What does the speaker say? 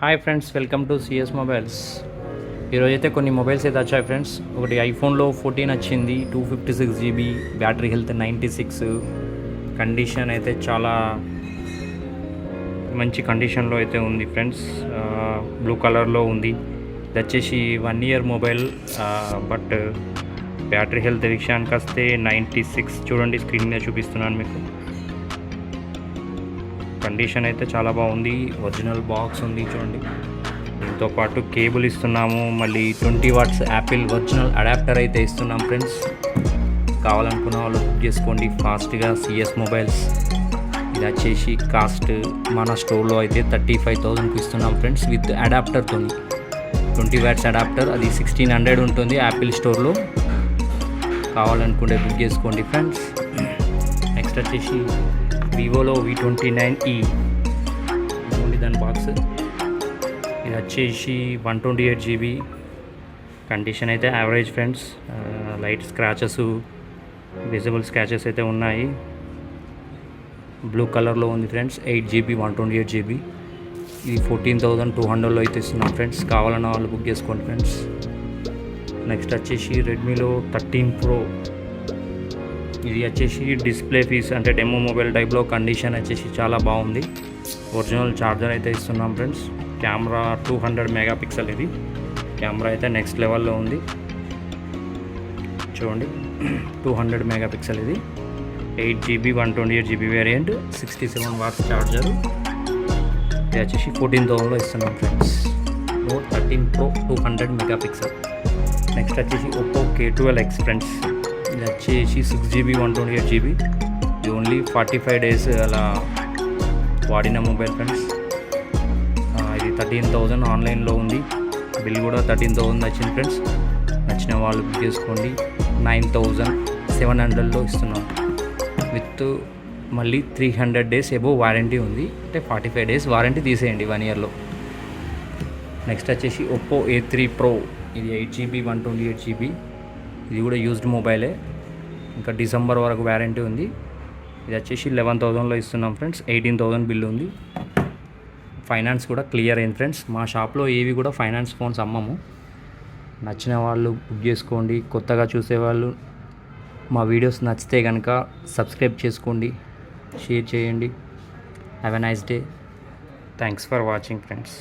Hi friends, welcome to CS mobiles. ఈరోజు అయితే కొన్ని మొబైల్స్ అయితే వచ్చాయి ఫ్రెండ్స్. ఒకటి ఐఫోన్లో 14 వచ్చింది, 256 GB, బ్యాటరీ హెల్త్ 96, కండిషన్ అయితే చాలా మంచి కండిషన్లో అయితే ఉంది ఫ్రెండ్స్. బ్లూ కలర్లో ఉంది. ఇది వచ్చేసి 1 year mobile, but battery health విషయానికి వస్తే 96. చూడండి, స్క్రీన్ మీద చూపిస్తున్నాను మీకు. కండిషన్ అయితే చాలా బాగుంది. ఒరిజినల్ బాక్స్ ఉంది చూడండి. దీంతో పాటు కేబుల్ ఇస్తున్నాము, మళ్ళీ 20 watts యాపిల్ ఒరిజినల్ అడాప్టర్ అయితే ఇస్తున్నాం ఫ్రెండ్స్. కావాలనుకున్న వాళ్ళు బుక్ చేసుకోండి ఫాస్ట్గా. CS mobiles. ఇది వచ్చేసి కాస్ట్ మన స్టోర్లో అయితే 35,000కి ఇస్తున్నాం ఫ్రెండ్స్, విత్ అడాప్టర్తో. 20 watts అడాప్టర్, అది 1600 ఉంటుంది యాపిల్ స్టోర్లో. కావాలనుకుంటే బుక్ చేసుకోండి ఫ్రెండ్స్. నెక్స్ట్ వచ్చేసి వివోలో V29e ఉంది దాని బాక్స్. ఇది వచ్చేసి 128 GB. కండిషన్ అయితే average friends. Light scratches, visible scratches అయితే ఉన్నాయి. బ్లూ కలర్లో ఉంది ఫ్రెండ్స్. 8 GB 128 GB. ఇది 14,200లో అయితే ఇస్తున్నాం ఫ్రెండ్స్. కావాలన్న వాళ్ళు బుక్ చేసుకోండి ఫ్రెండ్స్. నెక్స్ట్ వచ్చేసి రెడ్మీలో 13 Pro. ఇది వచ్చేసి డిస్ప్లే పీస్, అంటే డెమో మొబైల్ టైప్లో. కండిషన్ వచ్చేసి చాలా బాగుంది. ఒరిజినల్ ఛార్జర్ అయితే ఇస్తున్నాం ఫ్రెండ్స్. Camera 200 MP. ఇది కెమెరా అయితే నెక్స్ట్ లెవెల్లో ఉంది చూడండి. 200 MP ఇది. 8 GB 128 GB variant, 67 watts charger. ఇది వచ్చేసి 14,000లో ఇస్తున్నాం friends. Note 13 Pro 200 MP. Next వచ్చేసి ఒప్పో K12X ఫ్రెండ్స్. ఇది వచ్చేసి 6 GB 128 GB. ఇది ఓన్లీ 45 days అలా వాడిన మొబైల్ ఫ్రెండ్స్. ఇది 13,000 ఆన్లైన్లో ఉంది. బిల్ కూడా 13,000 వచ్చింది ఫ్రెండ్స్. నచ్చిన వాళ్ళు బుక్ చేసుకోండి. 9,700లో ఇస్తున్నాం, విత్ మళ్ళీ 300 days ఎబోవ్ వారంటీ ఉంది. అంటే 45 days వారంటీ తీసేయండి 1 yearలో. నెక్స్ట్ వచ్చేసి ఒప్పో A3 Pro. ఇది 8 GB 128 GB. ఇది కూడా యూజ్డ్ మొబైలే. ఇంకా డిసెంబర్ వరకు వారంటీ ఉంది. ఇది వచ్చేసి 11,000లో ఇస్తున్నాం ఫ్రెండ్స్. 18,000 బిల్ ఉంది. ఫైనాన్స్ కూడా క్లియర్ అయింది ఫ్రెండ్స్. మా షాప్లో ఏవి కూడా ఫైనాన్స్ ఫోన్స్ అమ్మము. నచ్చిన వాళ్ళు బుక్ చేసుకోండి. కొత్తగా చూసేవాళ్ళు మా వీడియోస్ నచ్చితే కనుక సబ్స్క్రైబ్ చేసుకోండి, షేర్ చేయండి. Have a nice day. Thanks for watching friends.